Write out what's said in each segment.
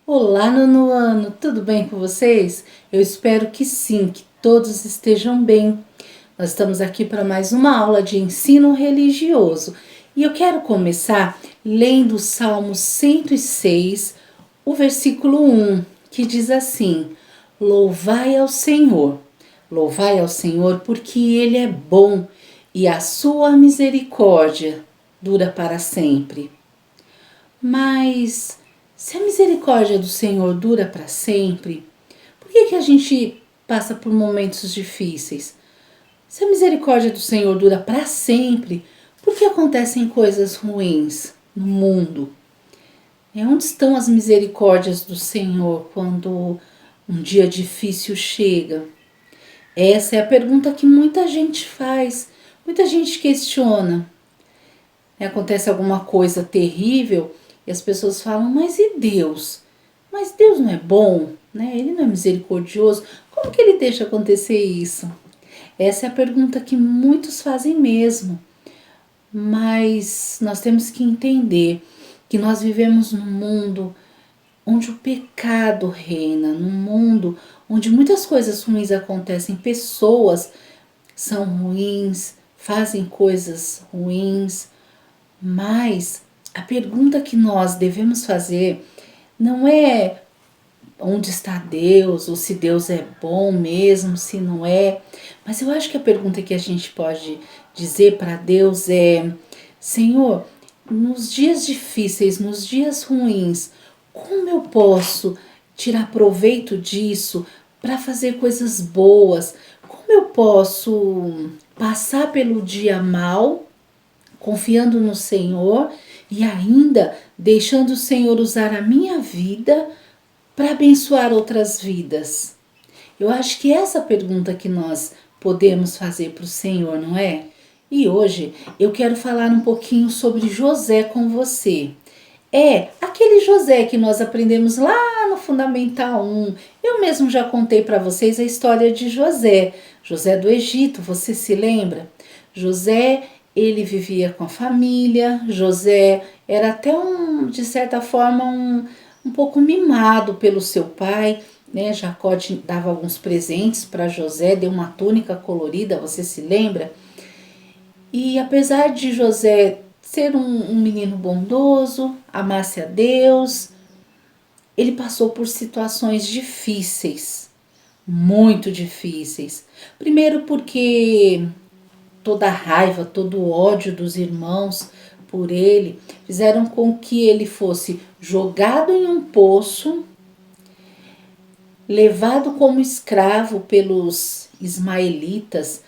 Olá, nono ano, tudo bem com vocês? Eu espero que sim, que todos estejam bem. Nós estamos aqui para mais uma aula de ensino religioso e eu quero começar lendo o Salmo 106, o versículo 1, que diz assim: Louvai ao Senhor porque Ele é bom e a sua misericórdia dura para sempre. Mas se a misericórdia do Senhor dura para sempre, por que a gente passa por momentos difíceis? Se a misericórdia do Senhor dura para sempre, por que acontecem coisas ruins no mundo? Onde estão as misericórdias do Senhor quando um dia difícil chega? Essa é a pergunta que muita gente faz, muita gente questiona. Acontece alguma coisa terrível e as pessoas falam, mas e Deus? Mas Deus não é bom, né? Ele não é misericordioso. Como que ele deixa acontecer isso? Essa é a pergunta que muitos fazem mesmo. Mas nós temos que entender que nós vivemos num mundo onde o pecado reina, num mundo onde muitas coisas ruins acontecem, pessoas são ruins, fazem coisas ruins, mas a pergunta que nós devemos fazer não é onde está Deus, ou se Deus é bom mesmo, se não é. Mas eu acho que a pergunta que a gente pode dizer para Deus é: Senhor, nos dias difíceis, nos dias ruins, como eu posso tirar proveito disso para fazer coisas boas? Como eu posso passar pelo dia mal confiando no Senhor e ainda deixando o Senhor usar a minha vida para abençoar outras vidas? Eu acho que essa pergunta que nós podemos fazer para o Senhor, não é? E hoje eu quero falar um pouquinho sobre José com você. É aquele José que nós aprendemos lá no Fundamental 1. Eu mesmo já contei para vocês a história de José. José do Egito, você se lembra? José, ele vivia com a família. José era até de certa forma, um pouco mimado pelo seu pai, né? Jacó dava alguns presentes para José, deu uma túnica colorida, você se lembra? E apesar de José ser um menino bondoso, amasse a Deus, ele passou por situações difíceis, muito difíceis. Primeiro porque toda a raiva, todo o ódio dos irmãos por ele fizeram com que ele fosse jogado em um poço, levado como escravo pelos ismaelitas,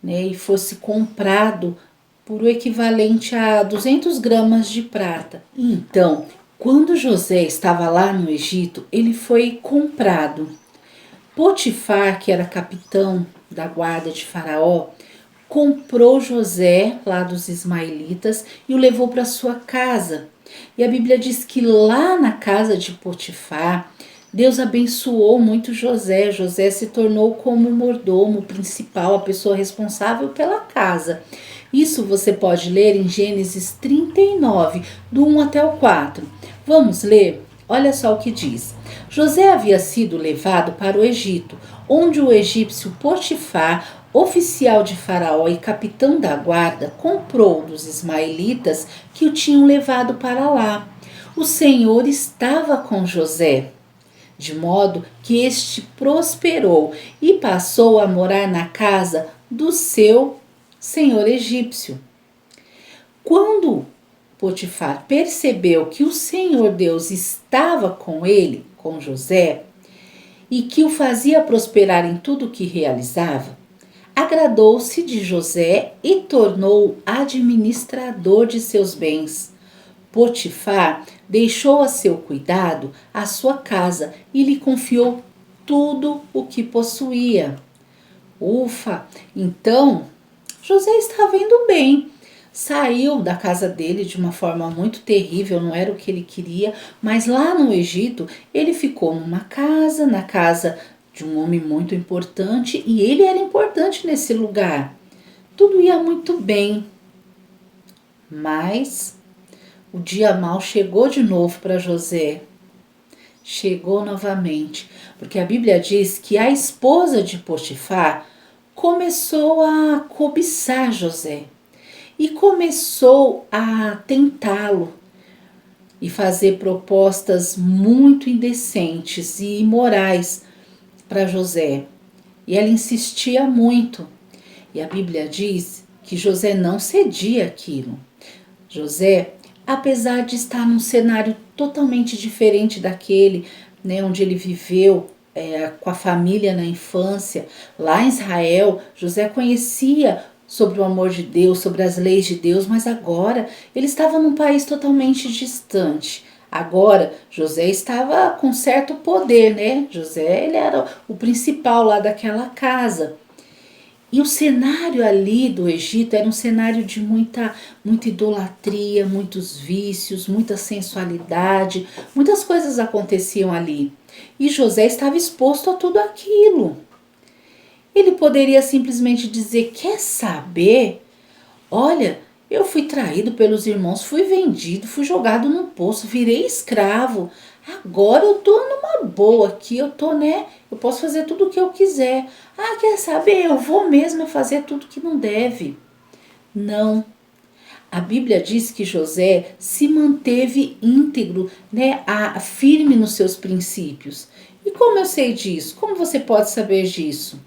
né, e fosse comprado por o equivalente a 200 gramas de prata. Então, quando José estava lá no Egito, ele foi comprado. Potifar, que era capitão da guarda de Faraó, comprou José lá dos ismaelitas e o levou para sua casa. E a Bíblia diz que lá na casa de Potifar, Deus abençoou muito José. José se tornou como o mordomo principal, a pessoa responsável pela casa. Isso você pode ler em Gênesis 39, do 1 até o 4. Vamos ler? Olha só o que diz. José havia sido levado para o Egito, onde o egípcio Potifar, oficial de Faraó e capitão da guarda, comprou dos ismaelitas que o tinham levado para lá. O Senhor estava com José, de modo que este prosperou e passou a morar na casa do seu senhor egípcio. Quando Potifar percebeu que o Senhor Deus estava com ele, com José, e que o fazia prosperar em tudo o que realizava, agradou-se de José e tornou-o administrador de seus bens. Potifar deixou a seu cuidado a sua casa e lhe confiou tudo o que possuía. Ufa! Então José estava indo bem. Saiu da casa dele de uma forma muito terrível, não era o que ele queria, mas lá no Egito ele ficou na casa de um homem muito importante, e ele era importante nesse lugar. Tudo ia muito bem, mas o dia mau chegou de novo para José. chegou novamente, porque a Bíblia diz que a esposa de Potifar começou a cobiçar José e começou a tentá-lo e fazer propostas muito indecentes e imorais para José. E ela insistia muito. E a Bíblia diz que José não cedia aquilo. José, apesar de estar num cenário totalmente diferente daquele, né, onde ele viveu com a família na infância, lá em Israel, José conhecia sobre o amor de Deus, sobre as leis de Deus, mas agora ele estava num país totalmente distante. Agora, José estava com certo poder, né? José, ele era o principal lá daquela casa. E o cenário ali do Egito era um cenário de muita idolatria, muitos vícios, muita sensualidade, muitas coisas aconteciam ali. E José estava exposto a tudo aquilo. Ele poderia simplesmente dizer: quer saber? Olha, eu fui traído pelos irmãos, fui vendido, fui jogado no poço, virei escravo. Agora eu tô numa boa aqui, eu tô, né? Eu posso fazer tudo o que eu quiser. Ah, quer saber? Eu vou mesmo fazer tudo que não deve. Não. A Bíblia diz que José se manteve íntegro, né, firme nos seus princípios. E como eu sei disso? Como você pode saber disso?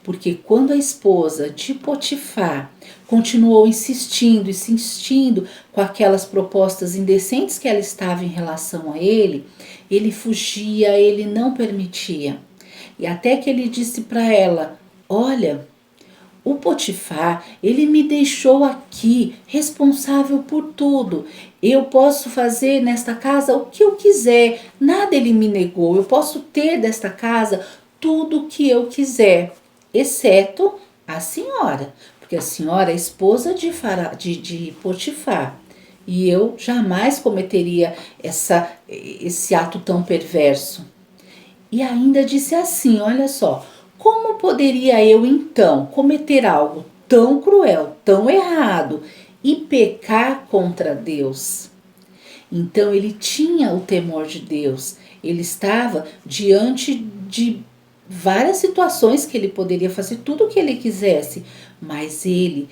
Porque quando a esposa de Potifar continuou insistindo com aquelas propostas indecentes que ela estava em relação a ele fugia, ele não permitia. E até que ele disse para ela: olha, o Potifar, ele me deixou aqui responsável por tudo. Eu posso fazer nesta casa o que eu quiser, nada ele me negou. Eu posso ter desta casa tudo o que eu quiser, exceto a senhora, porque a senhora é esposa de Potifar. E eu jamais cometeria esse ato tão perverso. E ainda disse assim: olha só, como poderia eu então cometer algo tão cruel, tão errado e pecar contra Deus? Então ele tinha o temor de Deus, ele estava diante de várias situações que ele poderia fazer tudo o que ele quisesse, mas ele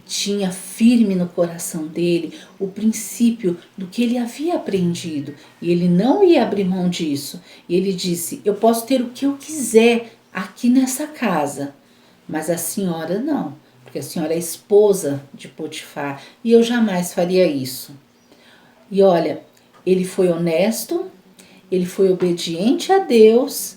tinha firme no coração dele o princípio do que ele havia aprendido e ele não ia abrir mão disso. E ele disse: eu posso ter o que eu quiser aqui nessa casa, mas a senhora não, porque a senhora é esposa de Potifar e eu jamais faria isso. E olha, ele foi honesto, ele foi obediente a Deus,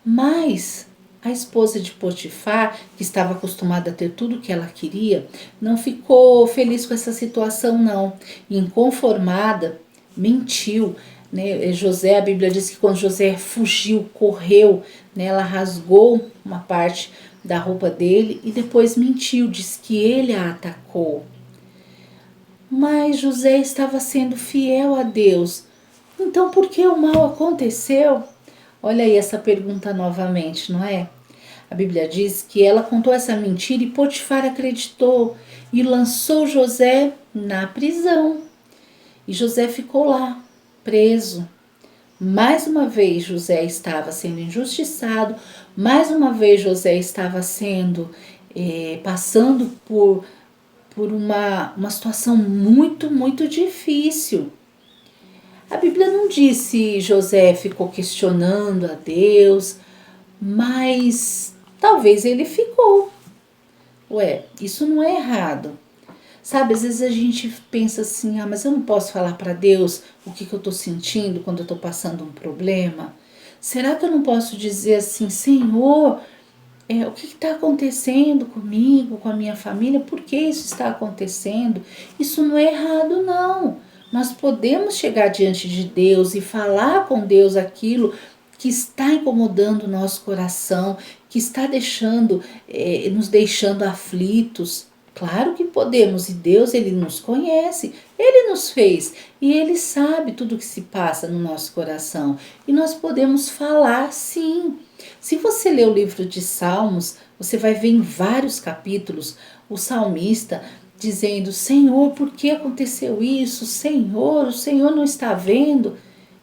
mas a esposa de Potifar, que estava acostumada a ter tudo o que ela queria, não ficou feliz com essa situação não. E inconformada, mentiu. Né? José, a Bíblia diz que quando José fugiu, correu, né? Ela rasgou uma parte da roupa dele e depois mentiu, diz que ele a atacou. Mas José estava sendo fiel a Deus. Então por que o mal aconteceu? Olha aí essa pergunta novamente, não é? A Bíblia diz que ela contou essa mentira e Potifar acreditou e lançou José na prisão. E José ficou lá, preso. Mais uma vez José estava sendo injustiçado, mais uma vez José estava sendo, passando por uma situação muito difícil. A Bíblia não diz se José ficou questionando a Deus, mas talvez ele ficou. Ué, isso não é errado. Sabe, às vezes a gente pensa assim: ah, mas eu não posso falar para Deus o que eu estou sentindo quando eu estou passando um problema? Será que eu não posso dizer assim: Senhor, o que está acontecendo comigo, com a minha família? Por que isso está acontecendo? Isso não é errado, não. Nós podemos chegar diante de Deus e falar com Deus aquilo que está incomodando o nosso coração, que está nos deixando aflitos. Claro que podemos, e Deus, Ele nos conhece, Ele nos fez e Ele sabe tudo o que se passa no nosso coração. E nós podemos falar, sim. Se você ler o livro de Salmos, você vai ver em vários capítulos o salmista dizendo: Senhor, por que aconteceu isso? Senhor, o Senhor não está vendo?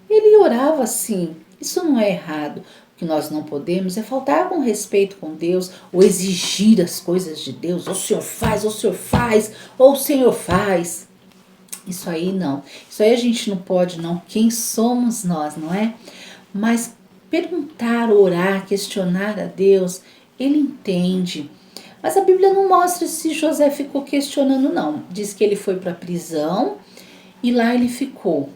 Ele orava assim. Isso não é errado. O que nós não podemos é faltar com respeito com Deus ou exigir as coisas de Deus. Ou o Senhor faz, ou o Senhor faz, ou o Senhor faz. Isso aí não. Isso aí a gente não pode, não. Quem somos nós, não é? Mas perguntar, orar, questionar a Deus, ele entende. Mas a Bíblia não mostra se José ficou questionando, não. Diz que ele foi para a prisão e lá ele ficou.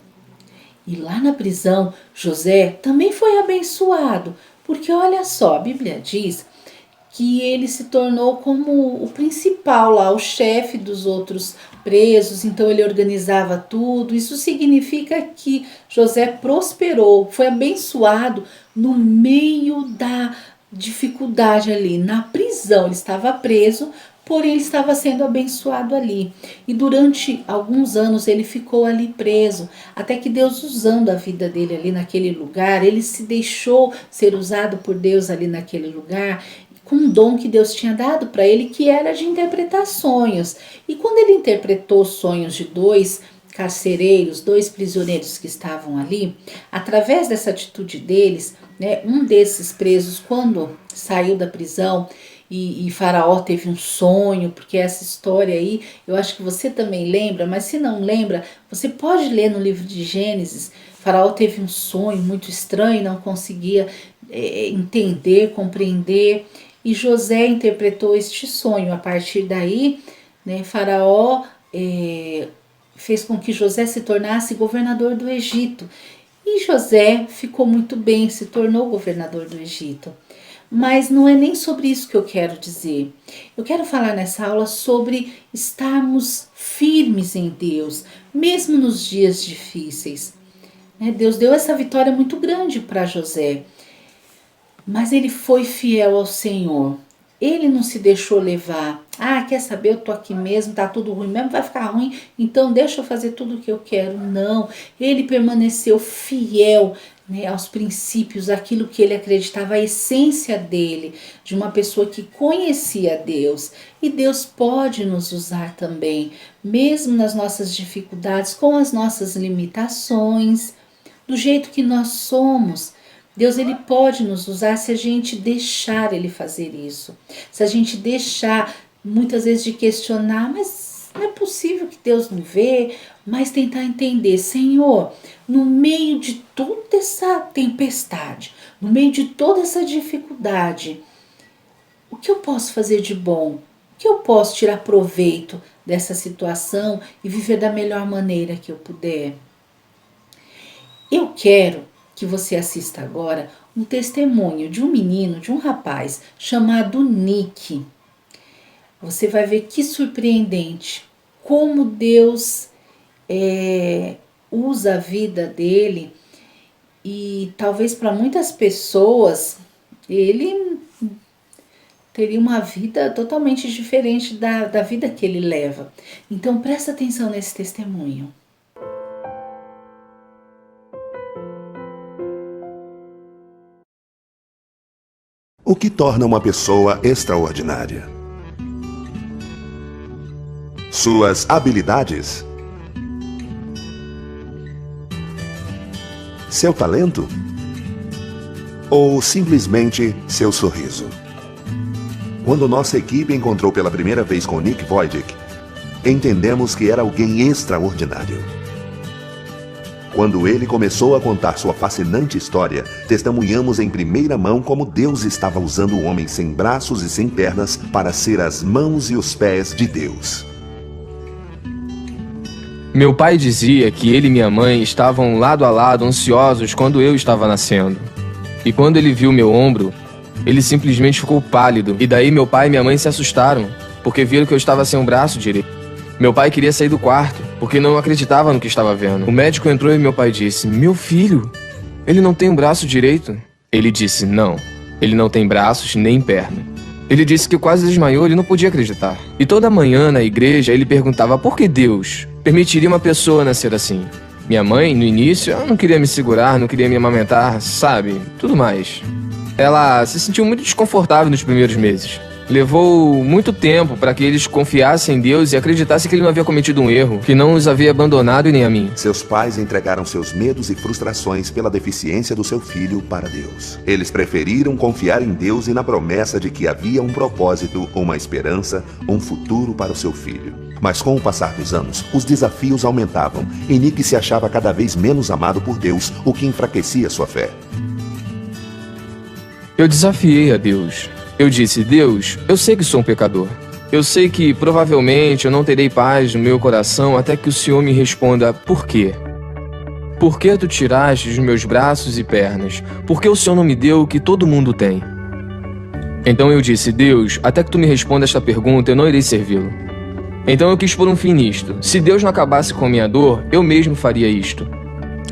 E lá na prisão, José também foi abençoado, porque olha só, a Bíblia diz que ele se tornou como o principal lá, o chefe dos outros presos, então ele organizava tudo. Isso significa que José prosperou, foi abençoado no meio da dificuldade ali, na prisão. Ele estava preso, porém ele estava sendo abençoado ali. E durante alguns anos ele ficou ali preso, até que Deus, usando a vida dele ali naquele lugar, ele se deixou ser usado por Deus ali naquele lugar, com um dom que Deus tinha dado para ele, que era de interpretar sonhos. E quando ele interpretou sonhos de dois carcereiros, dois prisioneiros que estavam ali, através dessa atitude deles, né, um desses presos, quando saiu da prisão, e Faraó teve um sonho, porque essa história aí, eu acho que você também lembra, mas se não lembra, você pode ler no livro de Gênesis. Faraó teve um sonho muito estranho, não conseguia entender, compreender, e José interpretou este sonho. A partir daí, né, Faraó fez com que José se tornasse governador do Egito. E José ficou muito bem, se tornou governador do Egito. Mas não é nem sobre isso que eu quero dizer. Eu quero falar nessa aula sobre estarmos firmes em Deus, mesmo nos dias difíceis. Deus deu essa vitória muito grande para José, mas ele foi fiel ao Senhor. Ele não se deixou levar. Ah, quer saber, eu tô aqui mesmo, tá tudo ruim mesmo, vai ficar ruim, então deixa eu fazer tudo o que eu quero. Não, ele permaneceu fiel, né, aos princípios, aquilo que ele acreditava, a essência dele, de uma pessoa que conhecia Deus. E Deus pode nos usar também, mesmo nas nossas dificuldades, com as nossas limitações, do jeito que nós somos. Deus, ele pode nos usar se a gente deixar ele fazer isso. Se a gente deixar, muitas vezes, de questionar, mas não é possível que Deus não vê, mas tentar entender, Senhor, no meio de toda essa tempestade, no meio de toda essa dificuldade, o que eu posso fazer de bom? O que eu posso tirar proveito dessa situação e viver da melhor maneira que eu puder? Eu quero que você assista agora um testemunho de um menino, de um rapaz chamado Nick. Você vai ver que surpreendente como Deus usa a vida dele, e talvez para muitas pessoas ele teria uma vida totalmente diferente da vida que ele leva. Então presta atenção nesse testemunho. O que torna uma pessoa extraordinária? Suas habilidades? Seu talento? Ou simplesmente seu sorriso? Quando nossa equipe encontrou pela primeira vez com Nick Vujicic, entendemos que era alguém extraordinário. Quando ele começou a contar sua fascinante história, testemunhamos em primeira mão como Deus estava usando o homem sem braços e sem pernas para ser as mãos e os pés de Deus. Meu pai dizia que ele e minha mãe estavam lado a lado, ansiosos quando eu estava nascendo. E quando ele viu meu ombro, ele simplesmente ficou pálido. E daí meu pai e minha mãe se assustaram, porque viram que eu estava sem um braço direito. Meu pai queria sair do quarto, porque não acreditava no que estava vendo. O médico entrou e meu pai disse: "Meu filho, ele não tem um braço direito?" Ele disse: "Não, ele não tem braços nem perna." Ele disse que quase desmaiou, ele não podia acreditar. E toda manhã na igreja ele perguntava por que Deus permitiria uma pessoa nascer assim. Minha mãe, no início, ela não queria me segurar, não queria me amamentar, sabe? Tudo mais. Ela se sentiu muito desconfortável nos primeiros meses. Levou muito tempo para que eles confiassem em Deus e acreditassem que ele não havia cometido um erro, que não os havia abandonado e nem a mim. Seus pais entregaram seus medos e frustrações pela deficiência do seu filho para Deus. Eles preferiram confiar em Deus e na promessa de que havia um propósito, uma esperança, um futuro para o seu filho. Mas com o passar dos anos, os desafios aumentavam e Nick se achava cada vez menos amado por Deus, o que enfraquecia sua fé. Eu desafiei a Deus. Eu disse: Deus, eu sei que sou um pecador. Eu sei que provavelmente eu não terei paz no meu coração até que o Senhor me responda: por quê? Por que tu tiraste os meus braços e pernas? Por que o Senhor não me deu o que todo mundo tem? Então eu disse: Deus, até que tu me responda esta pergunta, eu não irei servi-lo. Então eu quis pôr um fim nisto. Se Deus não acabasse com a minha dor, eu mesmo faria isto.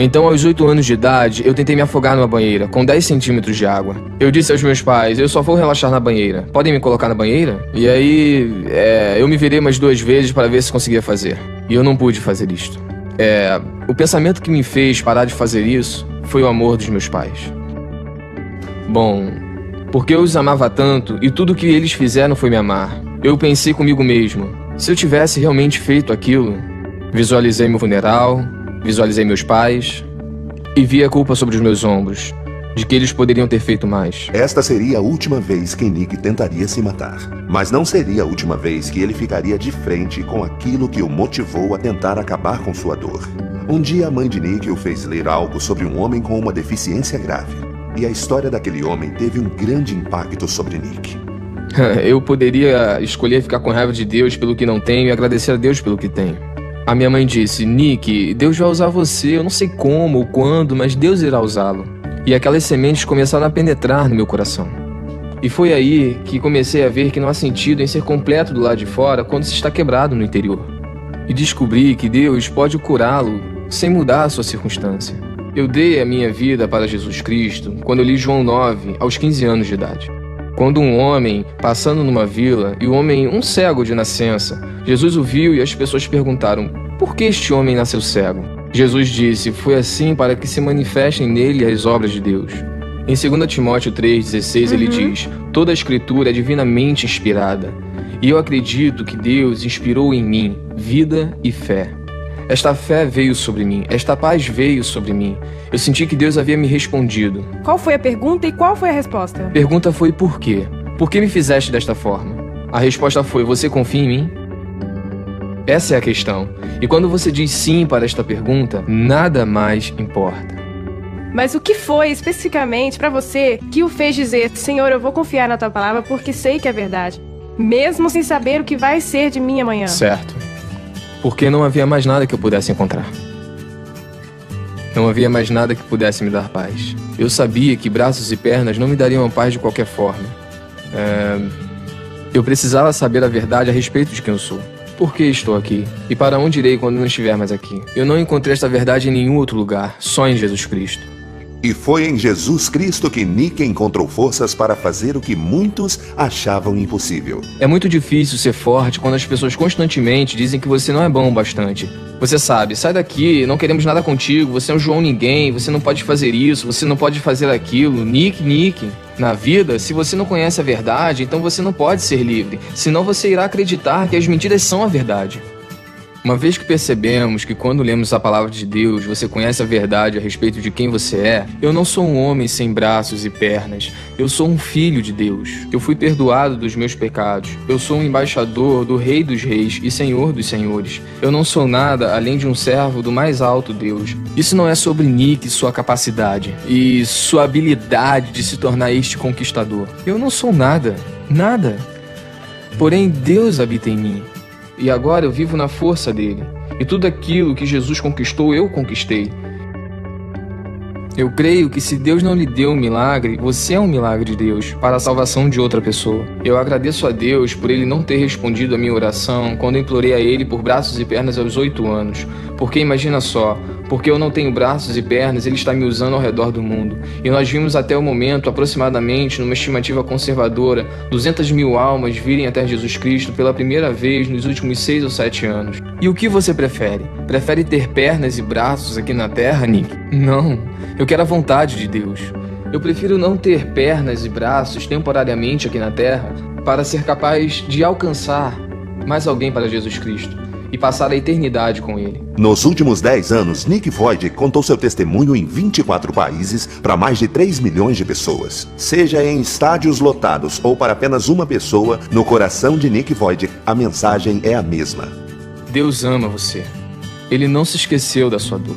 Então, aos 8 anos de idade, eu tentei me afogar numa banheira, com 10 centímetros de água. Eu disse aos meus pais: eu só vou relaxar na banheira. Podem me colocar na banheira? E aí, eu me virei umas 2 vezes para ver se conseguia fazer. E eu não pude fazer isto. O pensamento que me fez parar de fazer isso foi o amor dos meus pais. Bom, porque eu os amava tanto e tudo que eles fizeram foi me amar. Eu pensei comigo mesmo: se eu tivesse realmente feito aquilo, visualizei meu funeral, visualizei meus pais e vi a culpa sobre os meus ombros, de que eles poderiam ter feito mais. Esta seria a última vez que Nick tentaria se matar. Mas não seria a última vez que ele ficaria de frente com aquilo que o motivou a tentar acabar com sua dor. Um dia a mãe de Nick o fez ler algo sobre um homem com uma deficiência grave. E a história daquele homem teve um grande impacto sobre Nick. Eu poderia escolher ficar com raiva de Deus pelo que não tenho e agradecer a Deus pelo que tenho. A minha mãe disse: Nick, Deus vai usar você, eu não sei como ou quando, mas Deus irá usá-lo. E aquelas sementes começaram a penetrar no meu coração. E foi aí que comecei a ver que não há sentido em ser completo do lado de fora quando se está quebrado no interior. E descobri que Deus pode curá-lo sem mudar a sua circunstância. Eu dei a minha vida para Jesus Cristo quando eu li João 9, aos 15 anos de idade. Quando um homem, passando numa vila, e o homem, um cego de nascença, Jesus o viu e as pessoas perguntaram: por que este homem nasceu cego? Jesus disse: foi assim para que se manifestem nele as obras de Deus. Em 2 Timóteo 3,16 ele diz: toda a escritura é divinamente inspirada, e eu acredito que Deus inspirou em mim vida e fé. Esta fé veio sobre mim, esta paz veio sobre mim. Eu senti que Deus havia me respondido. Qual foi a pergunta e qual foi a resposta? A pergunta foi: por quê? Por que me fizeste desta forma? A resposta foi: você confia em mim? Essa é a questão. E quando você diz sim para esta pergunta, nada mais importa. Mas o que foi especificamente para você que o fez dizer: Senhor, eu vou confiar na tua palavra porque sei que é verdade, mesmo sem saber o que vai ser de mim amanhã? Certo. Porque não havia mais nada que eu pudesse encontrar. Não havia mais nada que pudesse me dar paz. Eu sabia que braços e pernas não me dariam a paz de qualquer forma. Eu precisava saber a verdade a respeito de quem eu sou. Por que estou aqui? E para onde irei quando não estiver mais aqui? Eu não encontrei esta verdade em nenhum outro lugar, só em Jesus Cristo. E foi em Jesus Cristo que Nick encontrou forças para fazer o que muitos achavam impossível. É muito difícil ser forte quando as pessoas constantemente dizem que você não é bom o bastante. Você sabe: sai daqui, não queremos nada contigo, você é um João ninguém, você não pode fazer isso, você não pode fazer aquilo. Nick. Na vida, se você não conhece a verdade, então você não pode ser livre, senão você irá acreditar que as mentiras são a verdade. Uma vez que percebemos que quando lemos a palavra de Deus, você conhece a verdade a respeito de quem você é, eu não sou um homem sem braços e pernas, eu sou um filho de Deus. Eu fui perdoado dos meus pecados, eu sou um embaixador do Rei dos Reis e Senhor dos Senhores. Eu não sou nada além de um servo do mais alto Deus. Isso não é sobre Nick e sua capacidade e sua habilidade de se tornar este conquistador. Eu não sou nada. Porém, Deus habita em mim. E agora eu vivo na força dele. E tudo aquilo que Jesus conquistou, eu conquistei. Eu creio que se Deus não lhe deu um milagre, você é um milagre de Deus para a salvação de outra pessoa. Eu agradeço a Deus por Ele não ter respondido a minha oração quando eu implorei a Ele por braços e pernas aos 8 anos. Porque imagina só, porque eu não tenho braços e pernas, Ele está me usando ao redor do mundo. E nós vimos até o momento, aproximadamente, numa estimativa conservadora, 200 mil almas virem até Jesus Cristo pela primeira vez nos últimos 6 ou 7 anos. E o que você prefere? Prefere ter pernas e braços aqui na Terra, Nick? Não, eu quero a vontade de Deus. Eu prefiro não ter pernas e braços temporariamente aqui na Terra para ser capaz de alcançar mais alguém para Jesus Cristo e passar a eternidade com Ele. Nos últimos 10 anos, Nick Vujicic contou seu testemunho em 24 países para mais de 3 milhões de pessoas. Seja em estádios lotados ou para apenas uma pessoa, no coração de Nick Vujicic, a mensagem é a mesma. Deus ama você. Ele não se esqueceu da sua dor.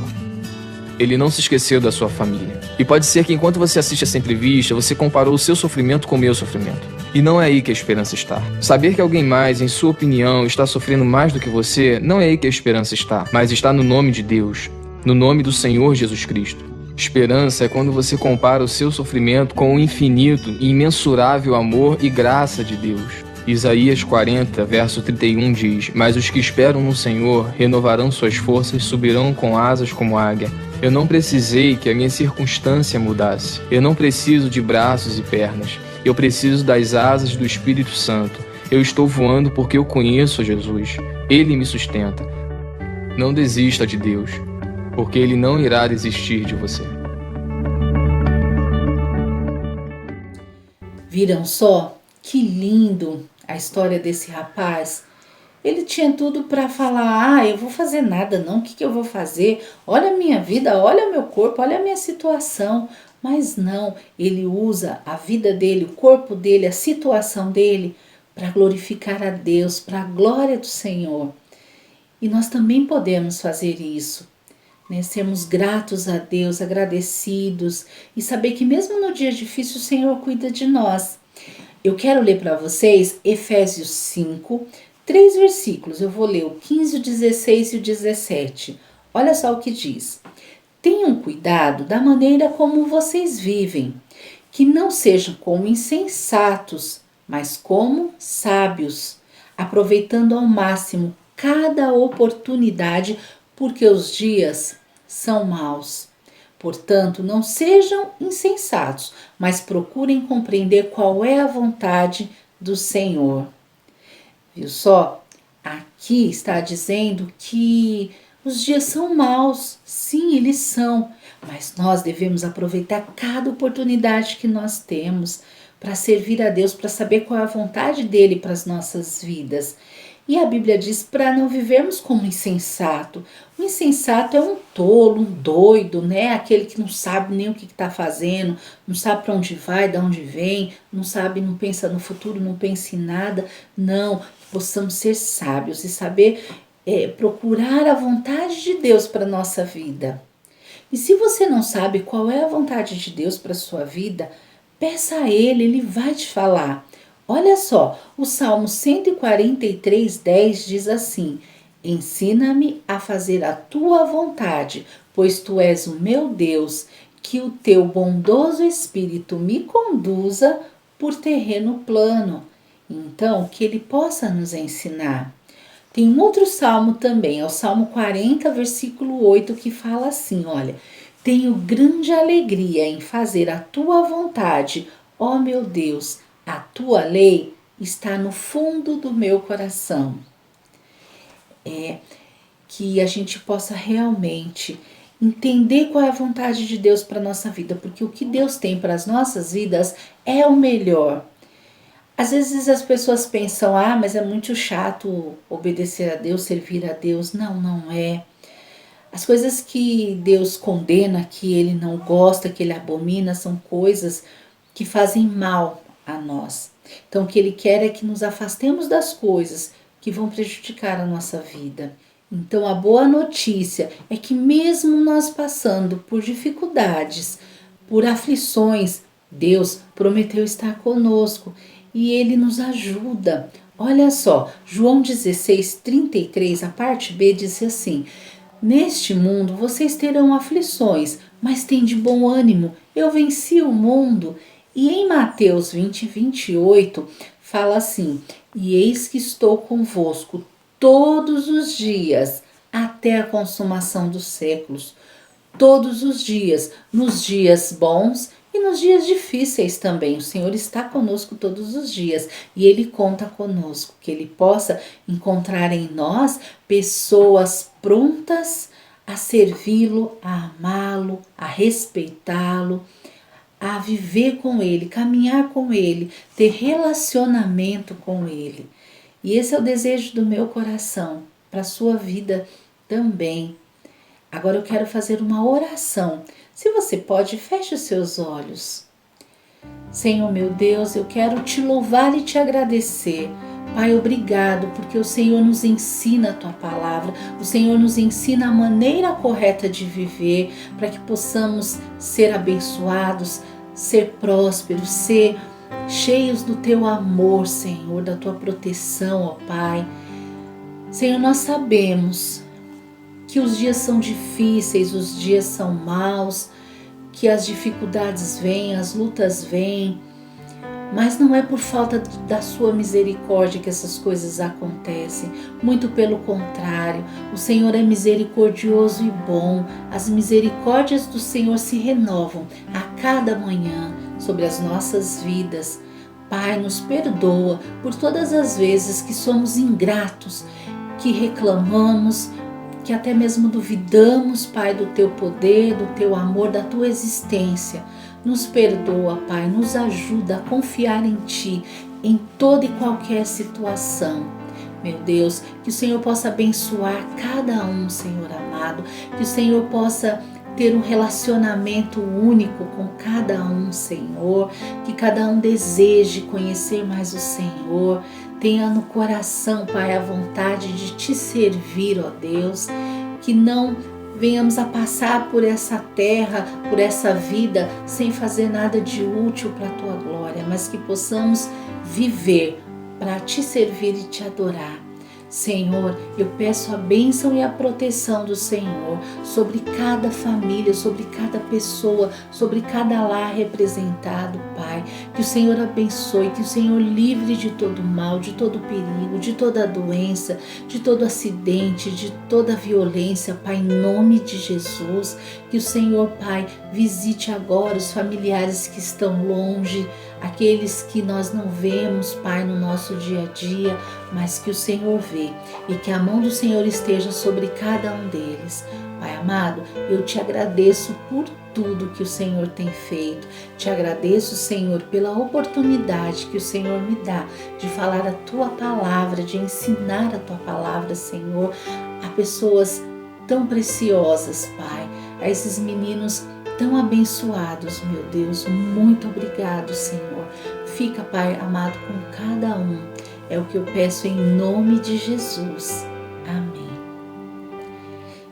Ele não se esqueceu da sua família. E pode ser que enquanto você assiste essa entrevista, você comparou o seu sofrimento com o meu sofrimento. E não é aí que a esperança está. Saber que alguém mais, em sua opinião, está sofrendo mais do que você, não é aí que a esperança está, mas está no nome de Deus, no nome do Senhor Jesus Cristo. Esperança é quando você compara o seu sofrimento com o infinito e imensurável amor e graça de Deus. Isaías 40, verso 31 diz: Mas os que esperam no Senhor renovarão suas forças, subirão com asas como águia. Eu não precisei que a minha circunstância mudasse. Eu não preciso de braços e pernas. Eu preciso das asas do Espírito Santo. Eu estou voando porque eu conheço Jesus. Ele me sustenta. Não desista de Deus, porque Ele não irá desistir de você. Viram só? Que lindo a história desse rapaz. Ele tinha tudo para falar: eu vou fazer nada não, o que eu vou fazer? Olha a minha vida, olha o meu corpo, olha a minha situação. Mas não, ele usa a vida dele, o corpo dele, a situação dele para glorificar a Deus, para a glória do Senhor. E nós também podemos fazer isso, né? Sermos gratos a Deus, agradecidos e saber que mesmo no dia difícil o Senhor cuida de nós. Eu quero ler para vocês Efésios 5, 3 versículos. Eu vou ler o 15, o 16 e o 17. Olha só o que diz. Tenham cuidado da maneira como vocês vivem, que não sejam como insensatos, mas como sábios, aproveitando ao máximo cada oportunidade, porque os dias são maus. Portanto, não sejam insensatos, mas procurem compreender qual é a vontade do Senhor. Viu só? Aqui está dizendo que os dias são maus. Sim, eles são. Mas nós devemos aproveitar cada oportunidade que nós temos para servir a Deus, para saber qual é a vontade dele para as nossas vidas. E a Bíblia diz para não vivermos como insensato. O insensato é um tolo, um doido, né? Aquele que não sabe nem o que está fazendo, não sabe para onde vai, de onde vem, não sabe, não pensa no futuro, não pensa em nada. Não, possamos ser sábios e saber procurar a vontade de Deus para a nossa vida. E se você não sabe qual é a vontade de Deus para a sua vida, peça a Ele vai te falar. Olha só, o Salmo 143:10 diz assim: Ensina-me a fazer a tua vontade, pois tu és o meu Deus, que o teu bondoso Espírito me conduza por terreno plano. Então, que Ele possa nos ensinar. Tem um outro salmo também, é o Salmo 40, versículo 8, que fala assim, olha: Tenho grande alegria em fazer a tua vontade, ó meu Deus, a tua lei está no fundo do meu coração. Que a gente possa realmente entender qual é a vontade de Deus para a nossa vida, porque o que Deus tem para as nossas vidas é o melhor. Às vezes as pessoas pensam, mas é muito chato obedecer a Deus, servir a Deus. Não, não é. As coisas que Deus condena, que Ele não gosta, que Ele abomina, são coisas que fazem mal a nós. Então o que Ele quer é que nos afastemos das coisas que vão prejudicar a nossa vida. Então a boa notícia é que mesmo nós passando por dificuldades, por aflições, Deus prometeu estar conosco e Ele nos ajuda. Olha só, João 16:33, a parte B diz assim: Neste mundo vocês terão aflições, mas tende bom ânimo, eu venci o mundo. E em Mateus 20:28 fala assim: E eis que estou convosco todos os dias, até a consumação dos séculos. Todos os dias, nos dias bons e nos dias difíceis também. O Senhor está conosco todos os dias e Ele conta conosco, que Ele possa encontrar em nós pessoas prontas a servi-lo, a amá-lo, a respeitá-lo, a viver com Ele, caminhar com Ele, ter relacionamento com Ele. E esse é o desejo do meu coração, para a sua vida também. Agora eu quero fazer uma oração. Se você pode, feche os seus olhos. Senhor meu Deus, eu quero te louvar e te agradecer. Pai, obrigado, porque o Senhor nos ensina a Tua palavra, o Senhor nos ensina a maneira correta de viver, para que possamos ser abençoados, ser prósperos, ser cheios do Teu amor, Senhor, da Tua proteção, ó Pai. Senhor, nós sabemos que os dias são difíceis, os dias são maus, que as dificuldades vêm, as lutas vêm, mas não é por falta da sua misericórdia que essas coisas acontecem. Muito pelo contrário, o Senhor é misericordioso e bom. As misericórdias do Senhor se renovam a cada manhã sobre as nossas vidas. Pai, nos perdoa por todas as vezes que somos ingratos, que reclamamos, que até mesmo duvidamos, Pai, do Teu poder, do Teu amor, da Tua existência. Nos perdoa, Pai, nos ajuda a confiar em Ti, em toda e qualquer situação. Meu Deus, que o Senhor possa abençoar cada um, Senhor amado, que o Senhor possa ter um relacionamento único com cada um, Senhor, que cada um deseje conhecer mais o Senhor, tenha no coração, Pai, a vontade de Te servir, ó Deus, que não venhamos a passar por essa terra, por essa vida, sem fazer nada de útil para a Tua glória, mas que possamos viver para Te servir e Te adorar. Senhor, eu peço a bênção e a proteção do Senhor sobre cada família, sobre cada pessoa, sobre cada lar representado, Pai. Que o Senhor abençoe, que o Senhor livre de todo mal, de todo perigo, de toda doença, de todo acidente, de toda violência, Pai, em nome de Jesus. Que o Senhor, Pai, visite agora os familiares que estão longe, aqueles que nós não vemos, Pai, no nosso dia a dia, mas que o Senhor vê e que a mão do Senhor esteja sobre cada um deles. Pai amado, eu te agradeço por tudo que o Senhor tem feito. Te agradeço, Senhor, pela oportunidade que o Senhor me dá de falar a Tua palavra, de ensinar a Tua palavra, Senhor, a pessoas tão preciosas, Pai, a esses meninos tão abençoados, meu Deus. Muito obrigado, Senhor. Fica, Pai amado, com cada um. É o que eu peço em nome de Jesus. Amém.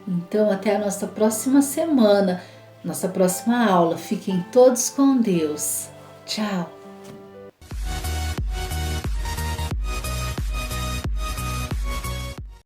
Então, até a nossa próxima semana, nossa próxima aula. Fiquem todos com Deus. Tchau.